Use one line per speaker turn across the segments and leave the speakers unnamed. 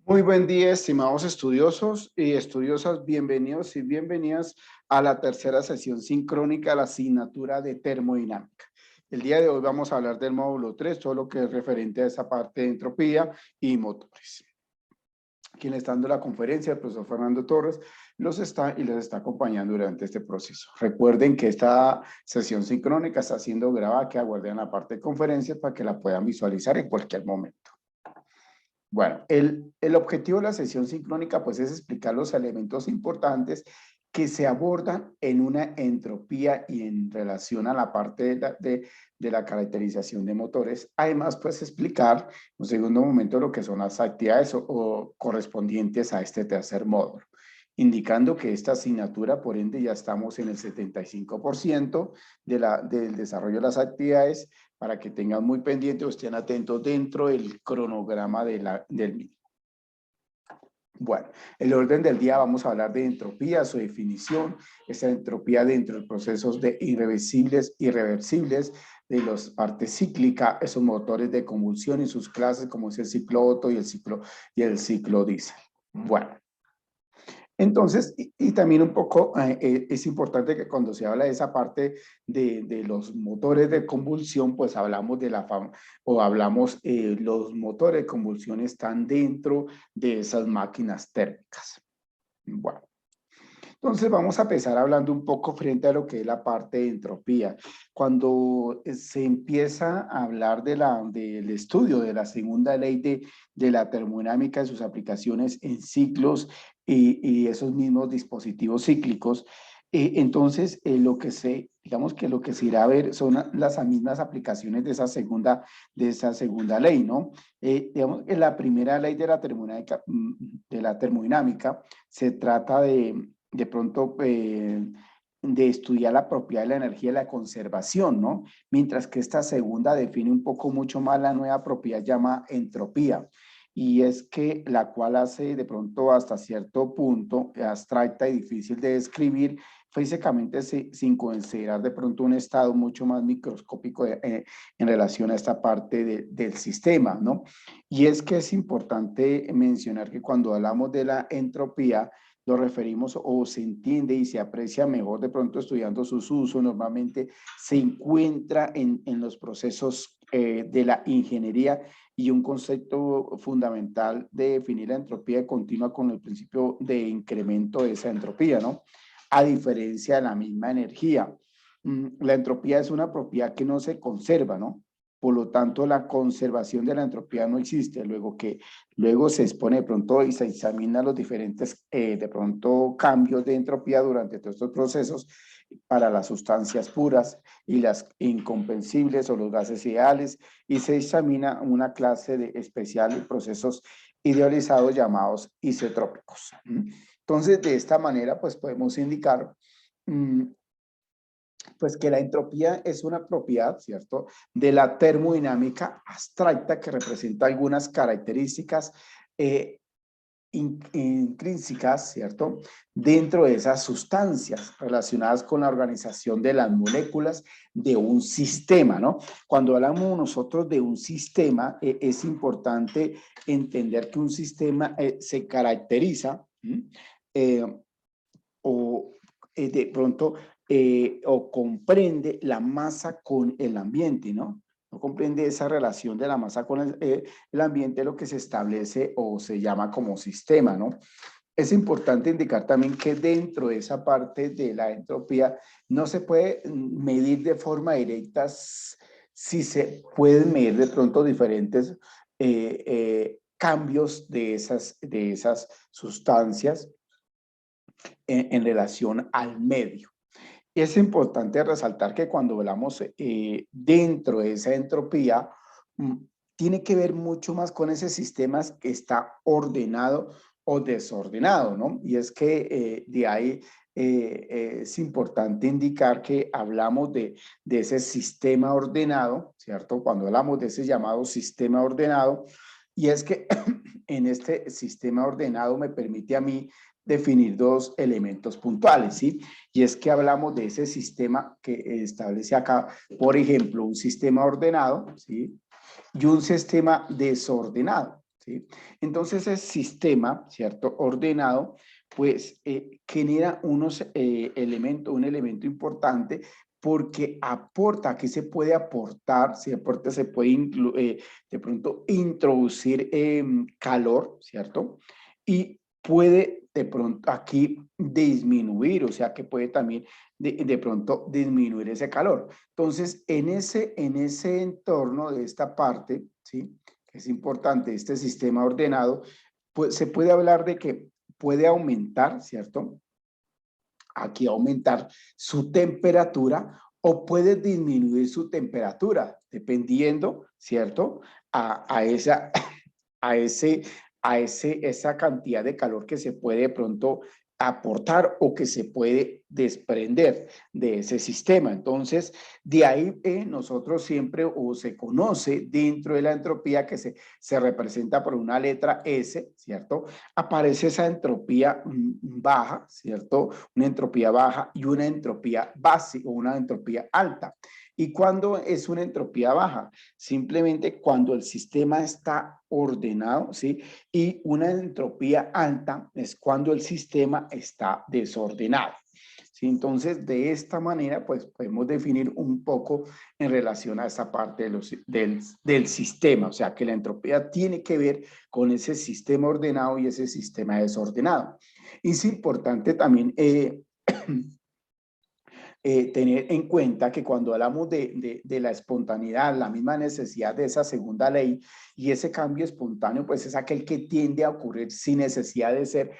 Muy buen día, estimados estudiosos y estudiosas. Bienvenidos y bienvenidas a la tercera sesión sincrónica de la asignatura de termodinámica. El día de hoy vamos a hablar del módulo 3, todo lo que es referente a esa parte de entropía y motores. Quien está dando la conferencia, el profesor Fernando Torres, los está y les está acompañando durante este proceso. Recuerden que esta sesión sincrónica está siendo grabada, que aguarden la parte de conferencias para que la puedan visualizar en cualquier momento. Bueno, el objetivo de la sesión sincrónica pues es explicar los elementos importantes que se abordan en una entropía y en relación a la parte de la caracterización de motores. Además, pues explicar en un segundo momento lo que son las actividades o correspondientes a este tercer módulo, indicando que esta asignatura, por ende, ya estamos en el 75% del desarrollo de las actividades, para que tengan muy pendiente o estén atentos dentro del cronograma del mismo. Bueno, el orden del día vamos a hablar de entropía, su definición, esa entropía dentro de procesos de irreversibles, irreversibles, de las partes cíclicas, esos motores de combustión y sus clases como es el ciclo Otto y el ciclo diésel. Bueno. Entonces, y también un poco es importante que cuando se habla de esa parte de los motores de combustión, pues hablamos de hablamos, los motores de combustión están dentro de esas máquinas térmicas. Bueno. Entonces vamos a empezar hablando un poco frente a lo que es la parte de entropía. Cuando se empieza a hablar del estudio de la segunda ley de la termodinámica, de sus aplicaciones en ciclos y esos mismos dispositivos cíclicos, entonces digamos que lo que se irá a ver son las mismas aplicaciones de esa segunda ley, ¿no? Digamos que la primera ley de la termodinámica se trata de pronto de estudiar la propiedad de la energía y la conservación, ¿no? Mientras que esta segunda define un poco mucho más la nueva propiedad llamada entropía, y es que la cual hace de pronto hasta cierto punto abstracta y difícil de describir, físicamente sin considerar de pronto un estado mucho más microscópico en relación a esta parte del sistema, ¿no? Y es que es importante mencionar que cuando hablamos de la entropía, lo referimos o se entiende y se aprecia mejor de pronto estudiando sus usos, normalmente se encuentra en los procesos de la ingeniería, y un concepto fundamental de definir la entropía continua con el principio de incremento de esa entropía, ¿no? A diferencia de la misma energía. La entropía es una propiedad que no se conserva, ¿no? Por lo tanto, la conservación de la entropía no existe. Luego se expone de pronto y se examina los diferentes, de pronto, cambios de entropía durante todos estos procesos para las sustancias puras y las incompensibles o los gases ideales, y se examina una clase de especial de procesos idealizados llamados isotrópicos. Entonces, de esta manera, pues podemos indicar pues que la entropía es una propiedad, ¿cierto?, de la termodinámica abstracta que representa algunas características intrínsecas, ¿cierto?, dentro de esas sustancias relacionadas con la organización de las moléculas de un sistema, ¿no? Cuando hablamos nosotros de un sistema, es importante entender que un sistema se caracteriza eh, o de pronto o comprende la masa con el ambiente, ¿no? No comprende esa relación de la masa con el ambiente, lo que se establece o se llama como sistema, ¿no? Es importante indicar también que dentro de esa parte de la entropía no se puede medir de forma directa, si se pueden medir de pronto diferentes cambios de esas sustancias en relación al medio. Y es importante resaltar que cuando hablamos dentro de esa entropía, tiene que ver mucho más con ese sistema que está ordenado o desordenado, ¿no? Y es que de ahí es importante indicar que hablamos de ese sistema ordenado, ¿cierto? Cuando hablamos de ese llamado sistema ordenado, y es que en este sistema ordenado me permite a mí definir dos elementos puntuales, ¿sí? Y es que hablamos de ese sistema que establece acá, por ejemplo, un sistema ordenado, ¿sí?, y un sistema desordenado. ¿sí? Entonces ese sistema, ¿cierto? Ordenado, pues genera un elemento importante porque aporta, aquí se puede aportar, se puede de pronto introducir calor, ¿cierto? Y puede de pronto aquí disminuir, o sea que puede también de pronto disminuir ese calor. Entonces, en ese entorno de esta parte, ¿sí? Que es importante, este sistema ordenado, pues se puede hablar de que puede aumentar, ¿cierto? Aquí aumentar su temperatura o puede disminuir su temperatura, dependiendo, ¿cierto? A esa, a ese, esa cantidad de calor que se puede de pronto aportar o que se puede desprender de ese sistema. Entonces, de ahí nosotros siempre o se conoce dentro de la entropía que se representa por una letra S, ¿cierto? Aparece esa entropía baja, ¿cierto? Una entropía baja y una entropía básica o una entropía alta. ¿Y cuándo es una entropía baja? Simplemente cuando el sistema está ordenado, ¿sí? Y una entropía alta es cuando el sistema está desordenado. ¿Sí? Entonces, de esta manera, pues podemos definir un poco en relación a esa parte del sistema. O sea, que la entropía tiene que ver con ese sistema ordenado y ese sistema desordenado. Y es importante también tener en cuenta que cuando hablamos de la espontaneidad, la misma necesidad de esa segunda ley y ese cambio espontáneo, pues es aquel que tiende a ocurrir sin necesidad de ser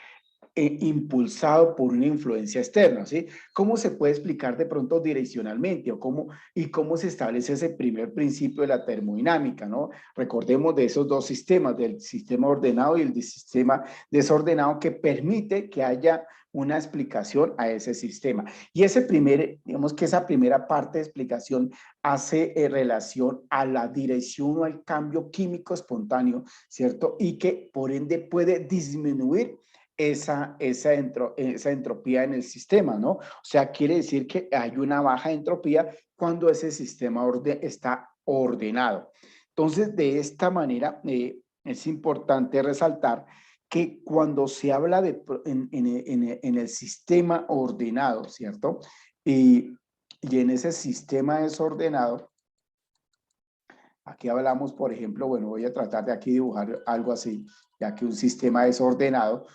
impulsado por una influencia externa, ¿sí? ¿Cómo se puede explicar de pronto direccionalmente o cómo se establece ese primer principio de la termodinámica, ¿no? Recordemos de esos dos sistemas, del sistema ordenado y el sistema desordenado, que permite que haya una explicación a ese sistema. Y digamos que esa primera parte de explicación hace relación a la dirección o al cambio químico espontáneo, ¿cierto? Y que por ende puede disminuir esa entropía en el sistema, ¿no? O sea, quiere decir que hay una baja entropía cuando ese sistema está ordenado. Entonces, de esta manera, es importante resaltar que cuando se habla en el sistema ordenado, ¿cierto? Y en ese sistema desordenado, aquí hablamos, por ejemplo, bueno, voy a tratar de aquí dibujar algo así, ya que un sistema desordenado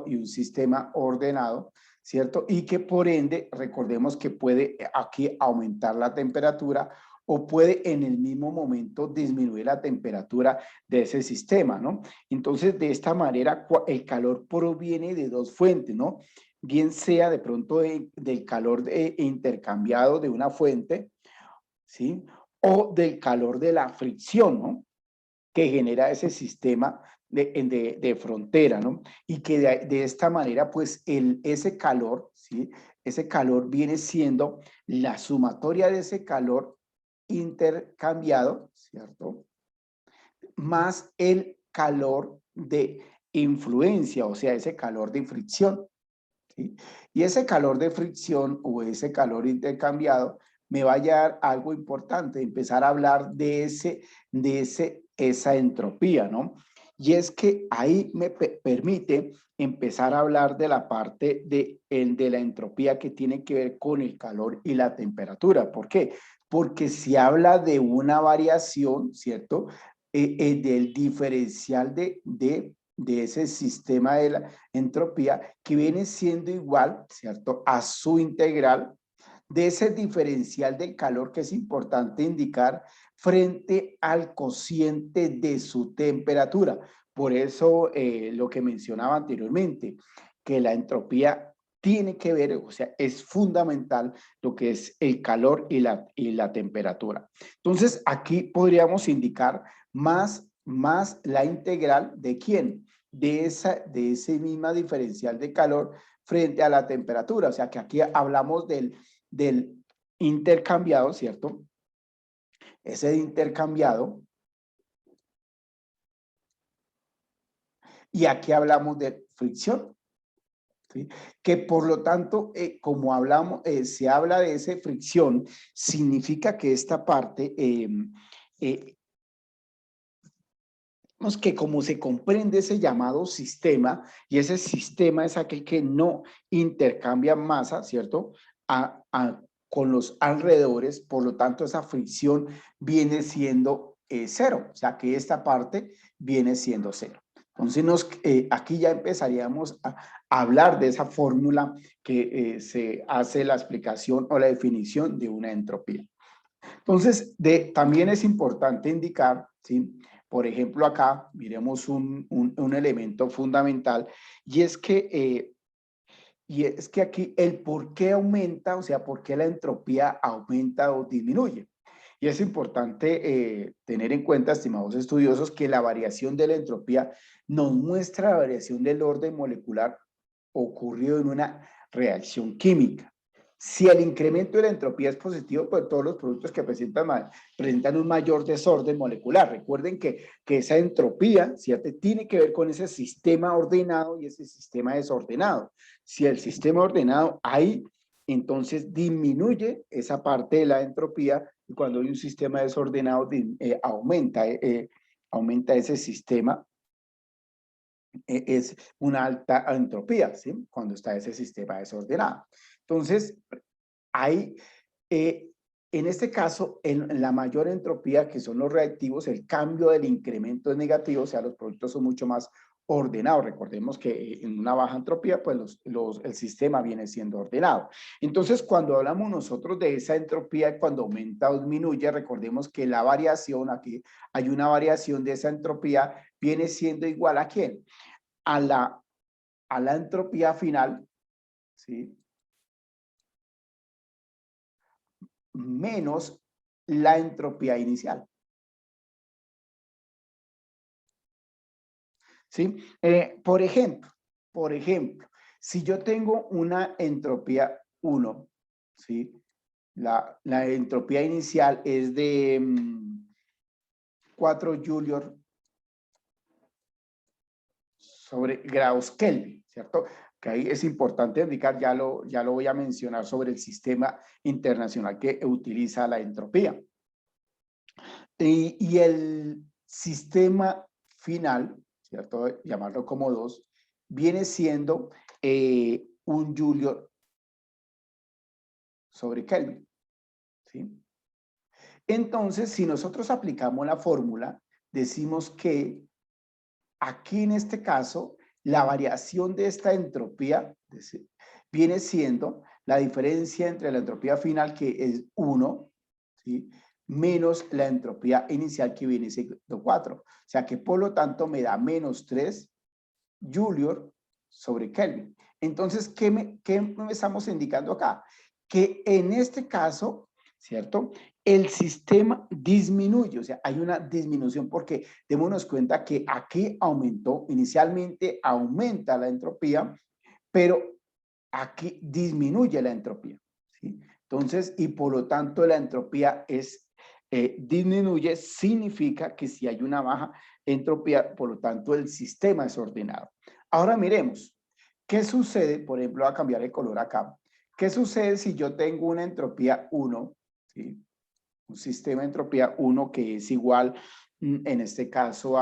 y un sistema ordenado, ¿cierto? Y que por ende, recordemos que puede aquí aumentar la temperatura o puede en el mismo momento disminuir la temperatura de ese sistema, ¿no? Entonces, de esta manera, el calor proviene de dos fuentes, ¿no? Bien sea de pronto del calor intercambiado de una fuente, ¿sí? O del calor de la fricción, ¿no? Que genera ese sistema de frontera, ¿no? Y que de esta manera, pues, ese calor, ¿sí? Ese calor viene siendo la sumatoria de ese calor intercambiado, ¿cierto? Más el calor de influencia, o sea, ese calor de fricción, ¿sí? Y ese calor de fricción o ese calor intercambiado me va a llevar a algo importante, empezar a hablar esa entropía, ¿no? Y es que ahí me permite empezar a hablar de la parte de la entropía que tiene que ver con el calor y la temperatura. ¿Por qué? Porque se habla de una variación, ¿cierto? Del diferencial de ese sistema de la entropía que viene siendo igual, ¿cierto? A su integral de ese diferencial del calor que es importante indicar frente al cociente de su temperatura. Por eso lo que mencionaba anteriormente, que la entropía tiene que ver, o sea, es fundamental lo que es el calor y la temperatura. Entonces, aquí podríamos indicar más la integral de quién, de ese misma diferencial de calor frente a la temperatura. O sea, que aquí hablamos del intercambiado, ¿cierto? Ese intercambiado. Y aquí hablamos de fricción, ¿sí? Que por lo tanto, como hablamos, se habla de esa fricción, significa que esta parte eh, que como se comprende ese llamado sistema, y ese sistema es aquel que no intercambia masa, ¿cierto? Con los alrededores, por lo tanto esa fricción viene siendo cero, o sea que esta parte viene siendo cero. Entonces aquí ya empezaríamos a hablar de esa fórmula que se hace la explicación o la definición de una entropía. Entonces, también es importante indicar, ¿sí? Por ejemplo, acá miremos un elemento fundamental y es que aquí el por qué aumenta, o sea, por qué la entropía aumenta o disminuye. Y es importante tener en cuenta, estimados estudiosos, que la variación de la entropía nos muestra la variación del orden molecular ocurrido en una reacción química. Si el incremento de la entropía es positivo, pues todos los productos que presentan un mayor desorden molecular. Recuerden que esa entropía, ¿cierto?, tiene que ver con ese sistema ordenado y ese sistema desordenado. Si el sistema ordenado hay, entonces disminuye esa parte de la entropía, y cuando hay un sistema desordenado aumenta ese sistema, es una alta entropía, ¿sí? Cuando está ese sistema desordenado. Entonces, hay, en este caso, en la mayor entropía, que son los reactivos, el cambio del incremento es negativo, o sea, los productos son mucho más ordenados. Recordemos que en una baja entropía, pues el sistema viene siendo ordenado. Entonces, cuando hablamos nosotros de esa entropía, cuando aumenta o disminuye, recordemos que la variación, aquí hay una variación de esa entropía, viene siendo igual ¿a quién? A la entropía final, ¿sí?, menos la entropía inicial. ¿Sí? Por ejemplo, si yo tengo una entropía 1, ¿sí?, la entropía inicial es de 4 Joule sobre grados Kelvin, ¿cierto? Que ahí es importante indicar, ya lo voy a mencionar sobre el sistema internacional que utiliza la entropía. Y el sistema final, ¿cierto?, llamarlo como 2, viene siendo 1 Joule sobre Kelvin, ¿sí? Entonces, si nosotros aplicamos la fórmula, decimos que aquí en este caso, la variación de esta entropía viene siendo la diferencia entre la entropía final, que es 1, ¿sí?, menos la entropía inicial, que viene siendo 4. O sea que por lo tanto me da menos 3 Joule sobre Kelvin. Entonces, ¿qué me estamos indicando acá? Que en este caso, ¿cierto?, el sistema disminuye, o sea, hay una disminución, porque démonos cuenta que aquí aumentó, inicialmente aumenta la entropía, pero aquí disminuye la entropía, ¿sí? Entonces, y por lo tanto la entropía disminuye, significa que si hay una baja entropía, por lo tanto el sistema es ordenado. Ahora miremos, ¿qué sucede? Por ejemplo, voy a cambiar el color acá. ¿Qué sucede si yo tengo una entropía 1, ¿sí?, un sistema de entropía 1 que es igual, en este caso,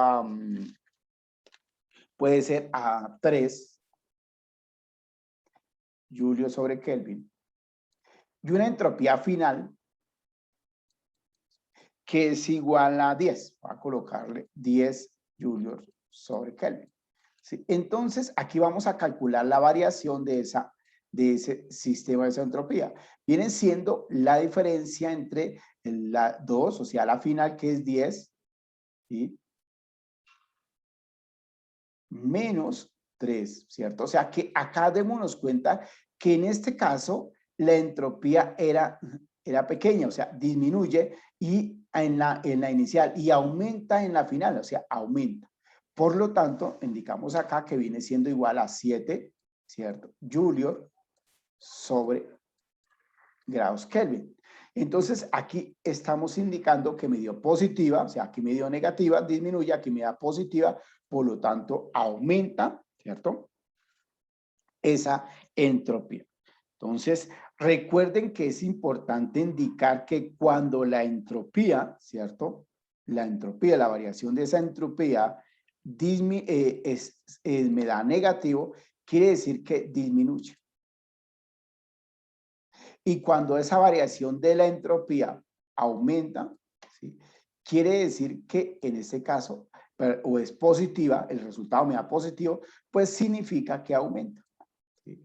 puede ser a 3 Joule sobre Kelvin, y una entropía final que es igual a 10. Voy a colocarle 10 Joule sobre Kelvin, ¿sí? Entonces, aquí vamos a calcular la variación de ese sistema de esa entropía. Viene siendo la diferencia entre la 2, o sea, la final, que es 10, ¿sí?, menos 3, ¿cierto? O sea que acá démonos cuenta que en este caso la entropía era pequeña, o sea, disminuye y en la inicial, y aumenta en la final, o sea, aumenta. Por lo tanto, indicamos acá que viene siendo igual a 7, ¿cierto?, Joule sobre grados Kelvin. Entonces, aquí estamos indicando que me dio positiva, o sea, aquí me dio negativa, disminuye, aquí me da positiva, por lo tanto, aumenta, ¿cierto?, esa entropía. Entonces, recuerden que es importante indicar que cuando la entropía, ¿cierto?, la entropía, la variación de esa entropía me da negativo, quiere decir que disminuye. Y cuando esa variación de la entropía aumenta, ¿sí? Quiere decir que en este caso, o es positiva, el resultado me da positivo, pues significa que aumenta. ¿Sí?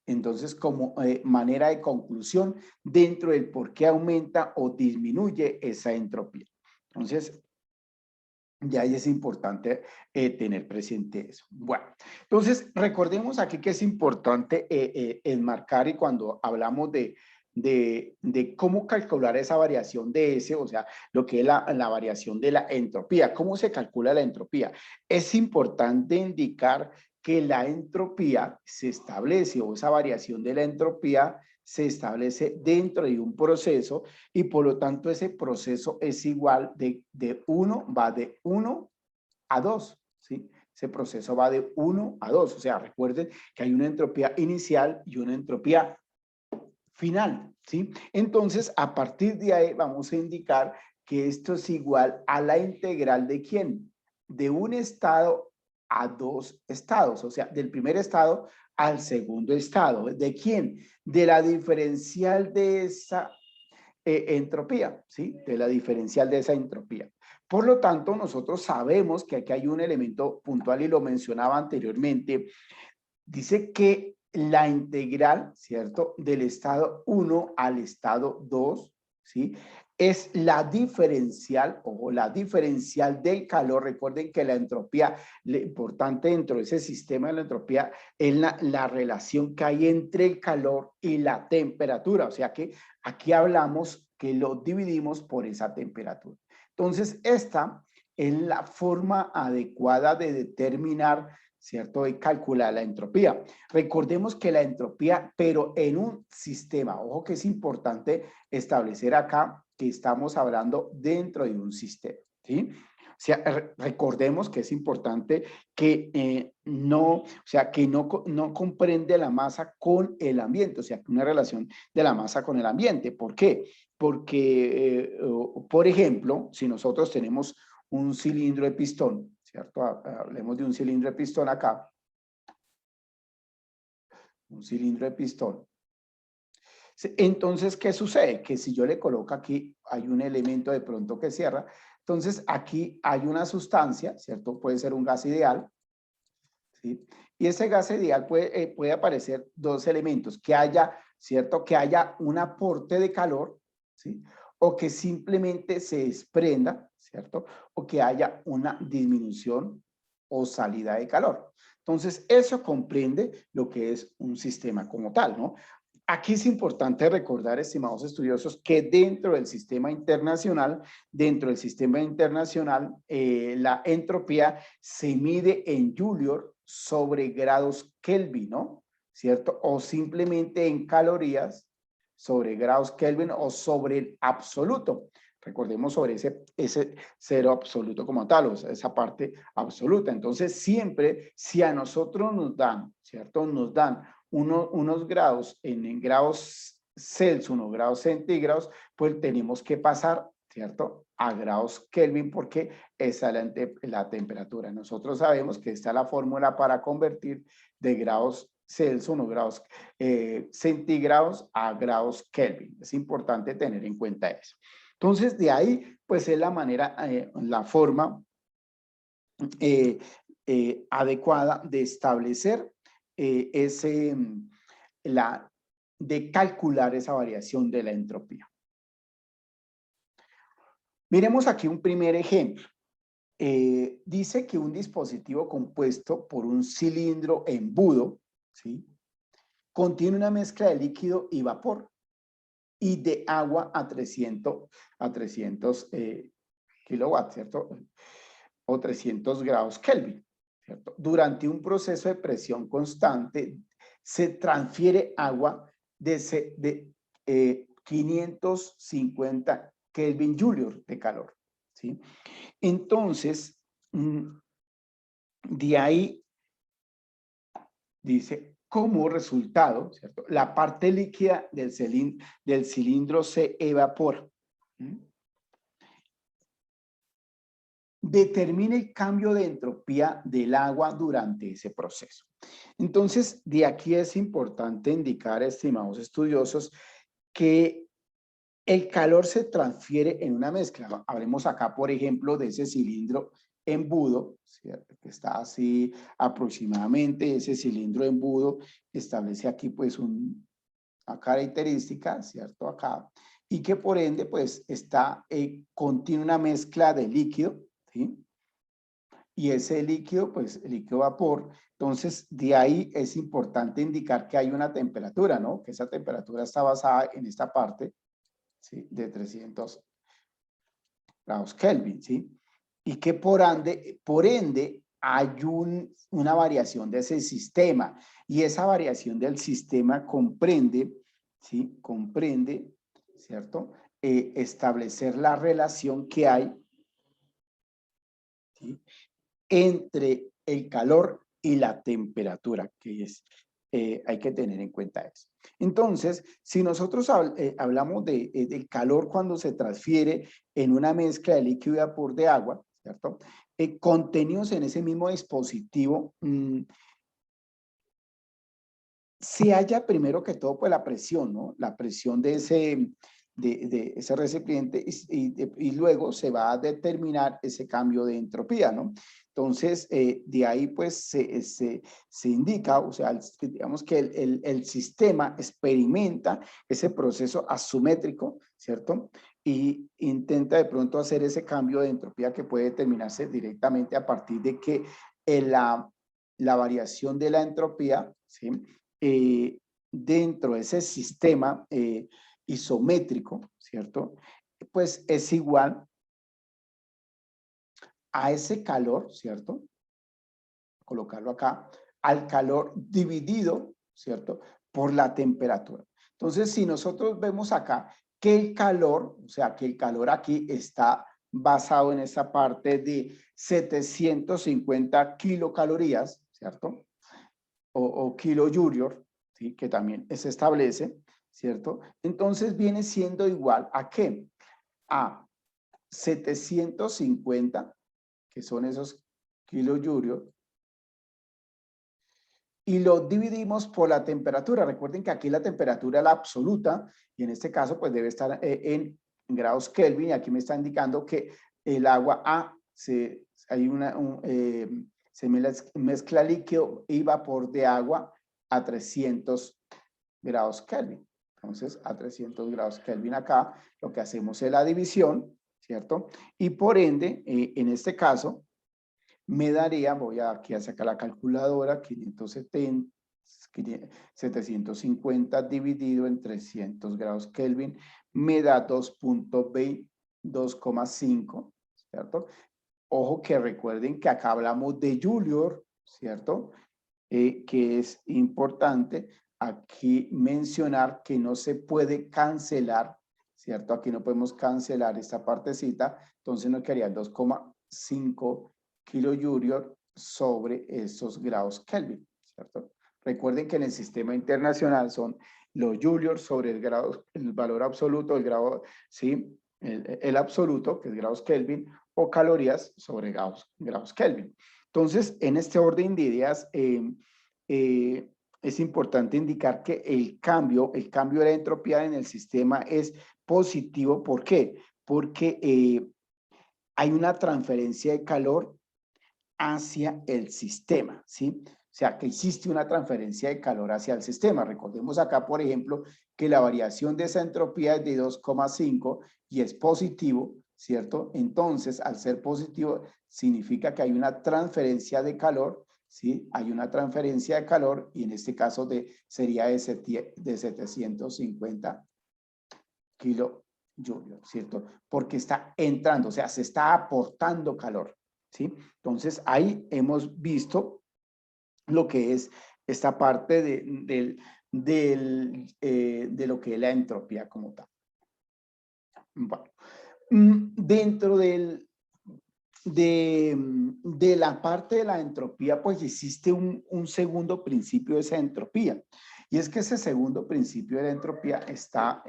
Entonces, como manera de conclusión, dentro del por qué aumenta o disminuye esa entropía. Entonces, ya ahí es importante tener presente eso. Bueno, entonces recordemos aquí que es importante enmarcar, y cuando hablamos de cómo calcular esa variación de S, o sea, lo que es la variación de la entropía, cómo se calcula la entropía, es importante indicar que la entropía se establece, o esa variación de la entropía se establece dentro de un proceso, y por lo tanto ese proceso es igual de 1, va de 1 a 2, ¿sí? Ese proceso va de 1 a 2, o sea, recuerden que hay una entropía inicial y una entropía final, ¿sí? Entonces, a partir de ahí vamos a indicar que esto es igual a la integral de ¿quién? De un estado a dos estados, o sea, del primer estado al segundo estado. ¿De quién? De la diferencial de esa entropía, ¿sí? De la diferencial de esa entropía. Por lo tanto, nosotros sabemos que aquí hay un elemento puntual y lo mencionaba anteriormente. Dice que la integral, ¿cierto? Del estado 1 al estado 2, ¿sí? Es la diferencial, o la diferencial del calor. Recuerden que la entropía, lo importante dentro de ese sistema de la entropía, es la relación que hay entre el calor y la temperatura. O sea que aquí hablamos que lo dividimos por esa temperatura. Entonces, esta es la forma adecuada de determinar, ¿cierto? De calcular la entropía. Recordemos que la entropía, pero en un sistema, ojo que es importante establecer acá que estamos hablando dentro de un sistema, ¿sí? O sea, recordemos que es importante que no comprende la masa con el ambiente, o sea, una relación de la masa con el ambiente. ¿Por qué? Porque, por ejemplo, si nosotros tenemos un cilindro de pistón, ¿cierto? Hablemos de un cilindro de pistón acá. Un cilindro de pistón. Entonces, ¿qué sucede? Que si yo le coloco aquí, hay un elemento de pronto que cierra, entonces aquí hay una sustancia, ¿cierto? Puede ser un gas ideal, ¿sí? Y ese gas ideal puede aparecer dos elementos, que haya, ¿cierto? Que haya un aporte de calor, ¿sí? O que simplemente se desprenda, ¿cierto? O que haya una disminución o salida de calor. Entonces, eso comprende lo que es un sistema como tal, ¿no? Aquí es importante recordar, estimados estudiosos, que dentro del sistema internacional, la entropía se mide en Joule sobre grados Kelvin, ¿no? ¿Cierto? O simplemente en calorías sobre grados Kelvin o sobre el absoluto. Recordemos sobre ese cero absoluto como tal, o sea, esa parte absoluta. Entonces, siempre, si a nosotros nos dan, ¿cierto? Nos dan unos grados en grados Celsius, unos grados centígrados, pues tenemos que pasar, ¿cierto? A grados Kelvin, porque esa es la temperatura. Nosotros sabemos que esta es la fórmula para convertir de grados Celsius, unos grados centígrados a grados Kelvin. Es importante tener en cuenta eso. Entonces, de ahí, pues es la manera, la forma adecuada de establecer de calcular esa variación de la entropía. Miremos aquí un primer ejemplo. Dice que un dispositivo compuesto por un cilindro embudo, ¿sí? Contiene una mezcla de líquido y vapor y de agua a 300 kilowatts, ¿cierto? O 300 grados Kelvin, ¿cierto? Durante un proceso de presión constante se transfiere agua de 550 Kelvin Joule de calor, ¿sí? Entonces, de ahí dice, como resultado, ¿cierto? La parte líquida del cilindro se evapora. determina el cambio de entropía del agua durante ese proceso. Entonces, de aquí es importante indicar, estimados estudiosos, que el calor se transfiere en una mezcla. Hablemos acá, por ejemplo, de ese cilindro embudo, ¿cierto? Que está así aproximadamente. Ese cilindro embudo establece aquí pues una característica, ¿cierto? Acá. Y que por ende pues contiene una mezcla de líquido, ¿sí? Y ese líquido, pues el líquido vapor. Entonces, de ahí es importante indicar que hay una temperatura, ¿no? Que esa temperatura está basada en esta parte, ¿sí? De 300 grados Kelvin, ¿sí? Y que por ende hay una variación de ese sistema. Y esa variación del sistema comprende, ¿sí? Comprende, ¿cierto? Establecer la relación que hay, ¿sí? Entre el calor y la temperatura, que hay que tener en cuenta eso. Entonces, si nosotros hablamos del calor cuando se transfiere en una mezcla de líquido y vapor de agua, ¿cierto? Contenidos en ese mismo dispositivo, se halla primero que todo pues la presión, ¿no? La presión de ese recipiente y luego se va a determinar ese cambio de entropía, ¿no? Entonces, de ahí pues se indica, o sea, digamos que el sistema experimenta ese proceso asimétrico, ¿cierto? Y intenta de pronto hacer ese cambio de entropía que puede determinarse directamente a partir de que la variación de la entropía, ¿sí? Dentro de ese sistema isométrico, ¿cierto? Pues es igual a ese calor, ¿cierto? Colocarlo acá, al calor dividido, ¿cierto? Por la temperatura. Entonces, si nosotros vemos acá que el calor, o sea, que el calor aquí está basado en esa parte de 750 kilocalorías, ¿cierto? O kilojoule, ¿sí? Que también se establece, ¿cierto? Entonces viene siendo igual a ¿qué? A 750, que son esos kilojoule, y lo dividimos por la temperatura. Recuerden que aquí la temperatura es la absoluta, y en este caso pues debe estar en grados Kelvin, y aquí me está indicando que el agua se mezcla líquido y vapor de agua a 300 grados Kelvin. Entonces, a 300 grados Kelvin acá, lo que hacemos es la división, ¿cierto? Y por ende, en este caso, me daría, voy aquí a sacar la calculadora, 570, 750 dividido en 300 grados Kelvin, me da 2.5, ¿cierto? Ojo que recuerden que acá hablamos de Joule, ¿cierto? Que es importante aquí mencionar que no se puede cancelar, ¿cierto? Aquí no podemos cancelar esta partecita, entonces nos quedaría 2.5 kilojoule sobre esos grados Kelvin, ¿cierto? Recuerden que en el sistema internacional son los joules sobre el grado, el valor absoluto, el grado, ¿sí? El absoluto, que es grados Kelvin, o calorías sobre grados Kelvin. Entonces, en este orden de ideas, es importante indicar que el cambio de la entropía en el sistema es positivo. ¿Por qué? Porque hay una transferencia de calor hacia el sistema, ¿sí? O sea, que existe una transferencia de calor hacia el sistema. Recordemos acá, por ejemplo, que la variación de esa entropía es de 2,5 y es positivo, ¿cierto? Entonces, al ser positivo, significa que hay una transferencia de calor, ¿sí? Hay una transferencia de calor y en este caso sería de 750 kilojoules, ¿cierto? Porque está entrando, o sea, se está aportando calor, ¿sí? Entonces, ahí hemos visto lo que es esta parte de lo que es la entropía como tal. Bueno, dentro de la parte de la entropía, pues existe un segundo principio de esa entropía. Y es que ese segundo principio de la entropía está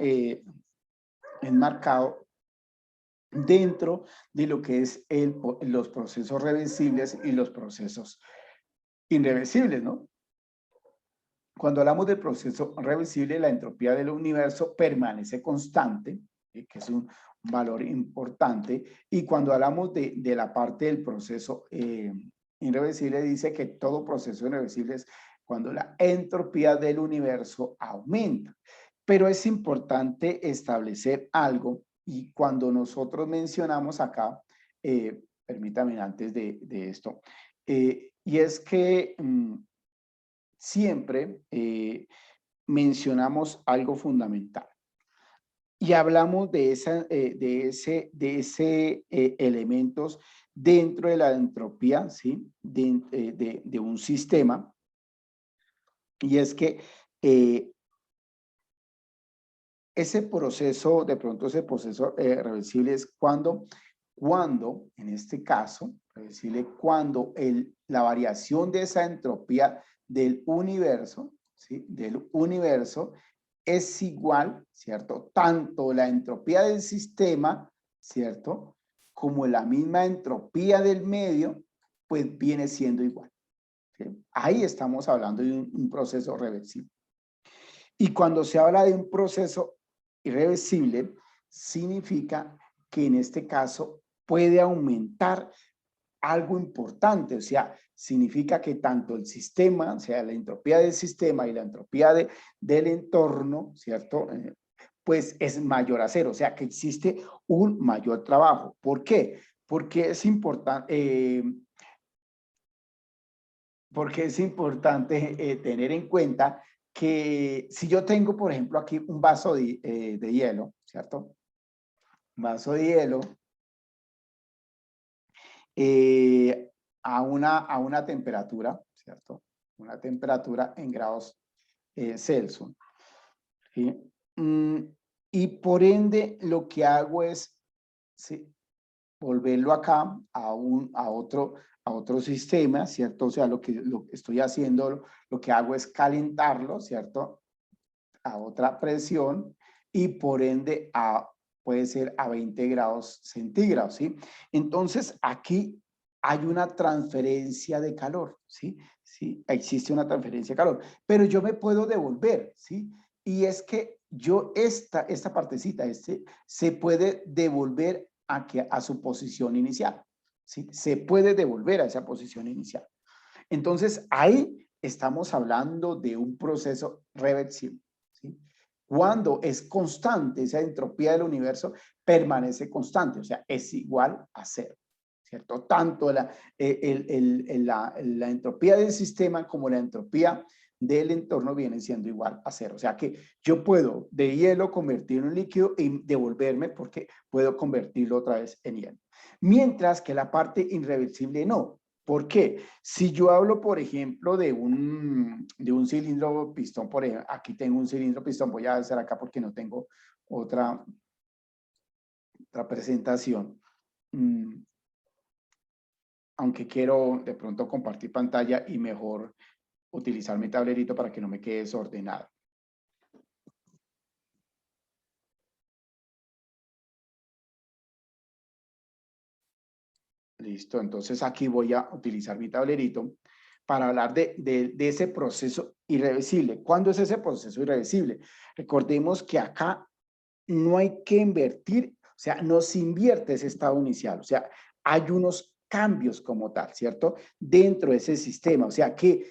enmarcado dentro de lo que es los procesos reversibles y los procesos irreversibles, ¿no? Cuando hablamos del proceso reversible, la entropía del universo permanece constante, que es un valor importante, y cuando hablamos de la parte del proceso irreversible, dice que todo proceso irreversible es cuando la entropía del universo aumenta. Pero es importante establecer algo, y cuando nosotros mencionamos acá, permítame antes de esto, y es que siempre mencionamos algo fundamental y hablamos de, ese elementos dentro de la entropía, ¿sí? De un sistema, y es que ese proceso, de pronto ese proceso reversible es cuando, en este caso, reversible, cuando la variación de esa entropía del universo, ¿sí? Del universo es igual, ¿cierto? Tanto la entropía del sistema, ¿cierto? Como la misma entropía del medio, pues viene siendo igual, ¿sí? Ahí estamos hablando de un proceso reversible. Y cuando se habla de un proceso irreversible, significa que en este caso puede aumentar algo importante, o sea, significa que tanto el sistema, o sea, la entropía del sistema y la entropía del entorno, ¿cierto? Pues es mayor a cero, o sea, que existe un mayor trabajo. ¿Por qué? Porque es importante, tener en cuenta que si yo tengo, por ejemplo, aquí un vaso de hielo, ¿cierto? Un vaso de hielo a una temperatura, ¿cierto? Una temperatura en grados Celsius. ¿Sí? Mm, y por ende, lo que hago es, ¿sí? Volverlo acá a otro sistema, ¿cierto? O sea, lo que estoy haciendo, lo que hago es calentarlo, ¿cierto? A otra presión y por ende puede ser a 20 grados centígrados, ¿sí? Entonces, aquí hay una transferencia de calor, ¿sí? Sí, existe una transferencia de calor, pero yo me puedo devolver, ¿sí? Y es que esta partecita, se puede devolver a su posición inicial, ¿sí? Se puede devolver a esa posición inicial. Entonces, ahí estamos hablando de un proceso reversible, ¿sí? Cuando es constante, esa entropía del universo permanece constante, o sea, es igual a cero, ¿cierto? Tanto la entropía del sistema como la entropía del entorno vienen siendo igual a cero. O sea que yo puedo de hielo convertirlo en líquido y devolverme porque puedo convertirlo otra vez en hielo. Mientras que la parte irreversible no. ¿Por qué? Si yo hablo, por ejemplo, de un cilindro pistón, por ejemplo, aquí tengo un cilindro pistón, voy a hacer acá porque no tengo otra presentación. Aunque quiero de pronto compartir pantalla y mejor utilizar mi tablerito para que no me quede desordenado. Listo, entonces aquí voy a utilizar mi tablerito para hablar de ese proceso irreversible. ¿Cuándo es ese proceso irreversible? Recordemos que acá no hay que invertir, o sea, no se invierte ese estado inicial, o sea, hay unos cambios como tal, ¿cierto? Dentro de ese sistema, o sea, que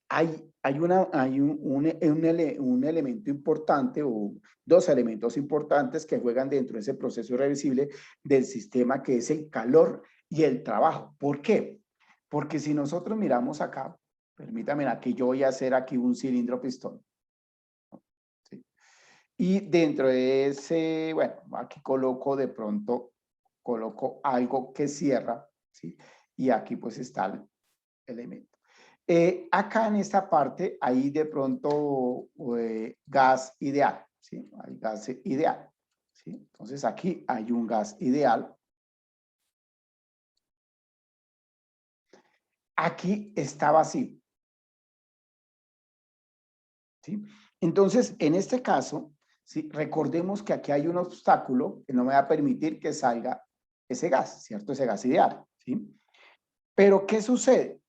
hay un elemento importante o dos elementos importantes que juegan dentro de ese proceso irreversible del sistema, que es el calor y el trabajo. ¿Por qué? Porque si nosotros miramos acá, permítame, aquí yo voy a hacer aquí un cilindro pistón. ¿Sí? Y dentro de ese, bueno, aquí coloco algo que cierra, ¿sí? Y aquí pues está el elemento. Acá en esta parte hay de pronto gas ideal, ¿sí? Hay gas ideal, ¿sí? Entonces aquí hay un gas ideal. Aquí está vacío, ¿sí? Entonces, en este caso, ¿sí? Recordemos que aquí hay un obstáculo que no me va a permitir que salga ese gas, ¿cierto? Ese gas ideal, ¿sí? Pero, ¿qué sucede?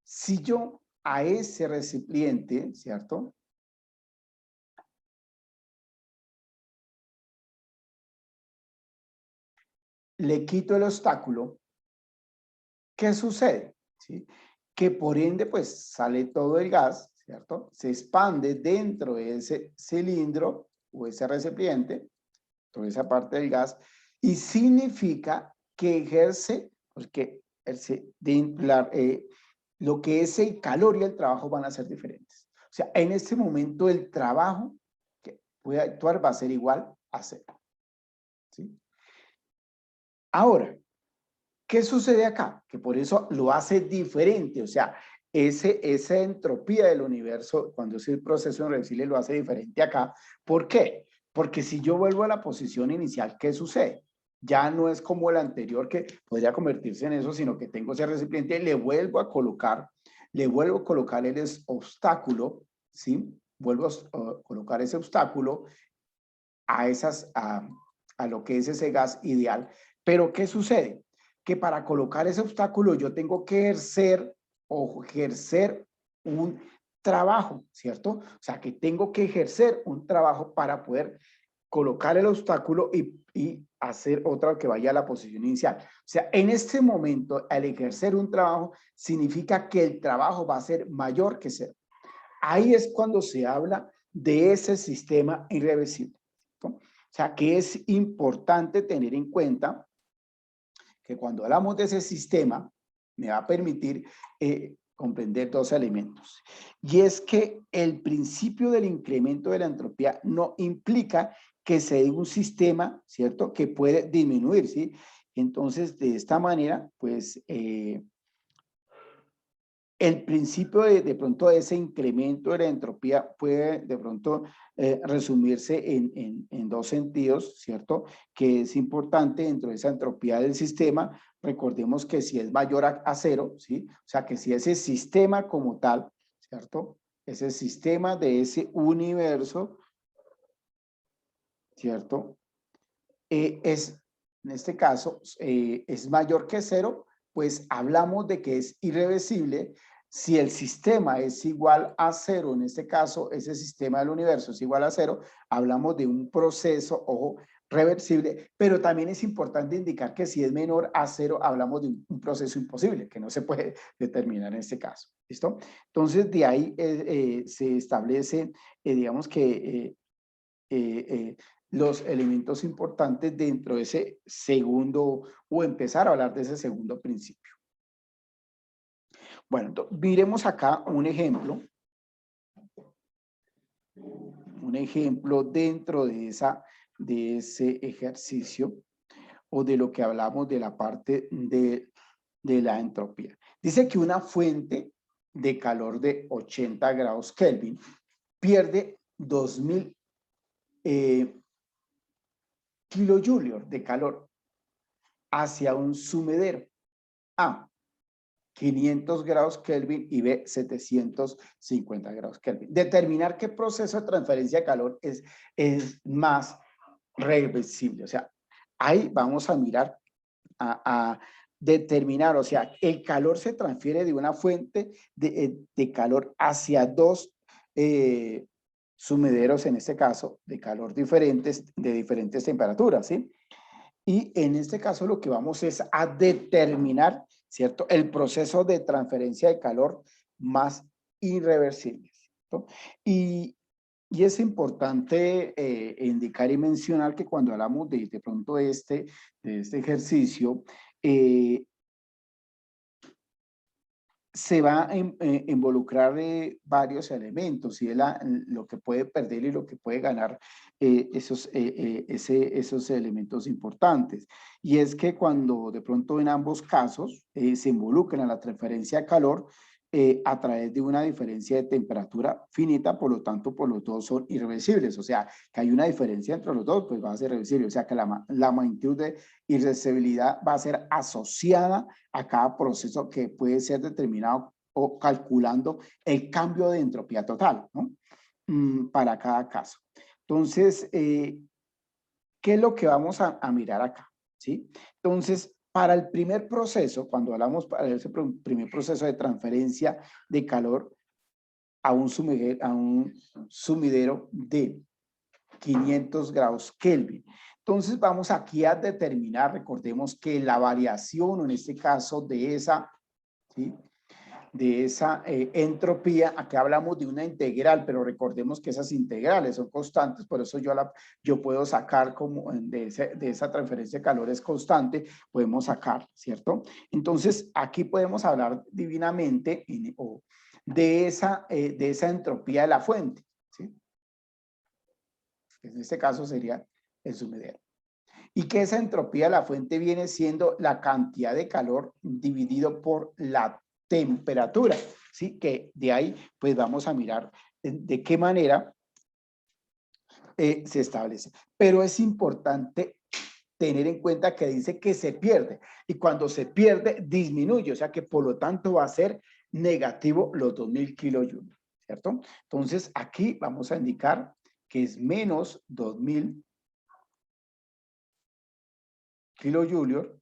Si yo a ese recipiente, ¿cierto? Le quito el obstáculo, ¿qué sucede? ¿Sí? Que por ende, pues sale todo el gas, ¿cierto? Se expande dentro de ese cilindro o ese recipiente, toda esa parte del gas, y significa que ejerce, porque lo que es el calor y el trabajo van a ser diferentes. O sea, en este momento el trabajo que puede actuar va a ser igual a cero. ¿Sí? Ahora, ¿qué sucede acá? Que por eso lo hace diferente, o sea, esa entropía del universo, cuando es el proceso irreversible, lo hace diferente acá. ¿Por qué? Porque si yo vuelvo a la posición inicial, ¿qué sucede? Ya no es como el anterior que podría convertirse en eso, sino que tengo ese recipiente, le vuelvo a colocar el obstáculo, ¿sí? Vuelvo a colocar ese obstáculo a lo que es ese gas ideal. Pero ¿qué sucede? Que para colocar ese obstáculo yo tengo que ejercer un trabajo, ¿cierto? O sea, que tengo que ejercer un trabajo para poder colocar el obstáculo y hacer otra que vaya a la posición inicial. O sea, en este momento, al ejercer un trabajo, significa que el trabajo va a ser mayor que cero. Ahí es cuando se habla de ese sistema irreversible, ¿no? O sea, que es importante tener en cuenta que cuando hablamos de ese sistema, me va a permitir comprender dos elementos. Y es que el principio del incremento de la entropía no implica que se dé un sistema, ¿cierto?, que puede disminuir, ¿sí? Entonces, de esta manera, pues, el principio de pronto de ese incremento de la entropía puede de pronto resumirse en dos sentidos, ¿cierto? Que es importante dentro de esa entropía del sistema. Recordemos que si es mayor a cero, ¿sí? O sea, que si ese sistema como tal, ¿cierto? Ese sistema de ese universo, ¿cierto? En este caso, es mayor que cero, pues hablamos de que es irreversible. Si el sistema es igual a cero, en este caso, ese sistema del universo es igual a cero, hablamos de un proceso, ojo, reversible, pero también es importante indicar que si es menor a cero, hablamos de un proceso imposible, que no se puede determinar en este caso. ¿Listo? Entonces, de ahí se establece, digamos que los elementos importantes dentro de ese segundo, o empezar a hablar de ese segundo principio. Bueno, entonces, miremos acá un ejemplo dentro de ese ejercicio o de lo que hablamos de la parte de la entropía. Dice que una fuente de calor de 80 grados Kelvin pierde 2000 kilojoule de calor hacia un sumidero A, 500 grados Kelvin y B, 750 grados Kelvin. Determinar qué proceso de transferencia de calor es más reversible. O sea, ahí vamos a mirar a determinar, o sea, el calor se transfiere de una fuente de calor hacia dos sumideros, en este caso, de calor diferentes, de diferentes temperaturas, ¿sí? Y en este caso lo que vamos es a determinar, ¿cierto?, el proceso de transferencia de calor más irreversible, ¿cierto? Y es importante indicar y mencionar que cuando hablamos de pronto de este ejercicio, se va a involucrar varios elementos y es lo que puede perder y lo que puede ganar esos elementos importantes. Y es que cuando de pronto en ambos casos se involucran a la transferencia de calor a través de una diferencia de temperatura finita, por lo tanto, por los dos son irreversibles. O sea, que hay una diferencia entre los dos, pues va a ser reversible. O sea, que la magnitud de irreversibilidad va a ser asociada a cada proceso que puede ser determinado o calculando el cambio de entropía total, ¿no? Para cada caso. Entonces, ¿qué es lo que vamos a mirar acá? ¿Sí? Entonces, para el primer proceso, cuando hablamos para ese primer proceso de transferencia de calor a un sumidero de 500 grados Kelvin. Entonces, vamos aquí a determinar, recordemos que la variación, o en este caso de esa, ¿sí?, de esa entropía, aquí hablamos de una integral, pero recordemos que esas integrales son constantes, por eso yo puedo sacar como de esa transferencia de calor es constante, podemos sacar, ¿cierto? Entonces, aquí podemos hablar divinamente de esa entropía de la fuente, ¿sí? En este caso sería el sumidero. Y que esa entropía de la fuente viene siendo la cantidad de calor dividido por la temperatura, ¿sí? Que de ahí pues vamos a mirar de qué manera se establece. Pero es importante tener en cuenta que dice que se pierde, y cuando se pierde disminuye, o sea que por lo tanto va a ser negativo los 2000 kilojoule, ¿cierto? Entonces aquí vamos a indicar que es menos 2000 kilojoule,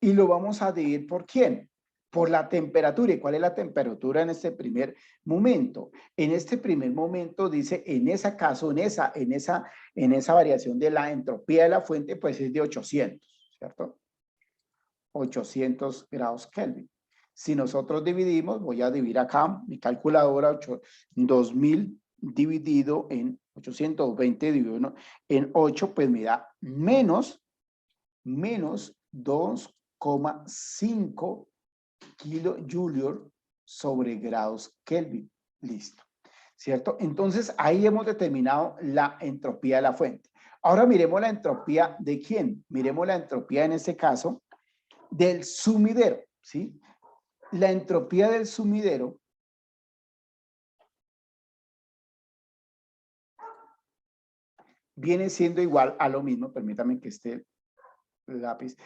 y lo vamos a dividir ¿por quién? Por la temperatura. ¿Y cuál es la temperatura en este primer momento? En este primer momento dice, en ese caso, en esa variación de la entropía de la fuente, pues es de 800, ¿cierto? 800 grados Kelvin. Si nosotros dividimos, voy a dividir acá mi calculadora, 2000 dividido en 820 dividido en 8, pues me da menos 2,5 kilojoule sobre grados Kelvin. Listo. ¿Cierto? Entonces, ahí hemos determinado la entropía de la fuente. Ahora miremos la entropía de quién. Miremos la entropía en este caso del sumidero, ¿sí? La entropía del sumidero viene siendo igual a lo mismo, permítame que esté el lápiz,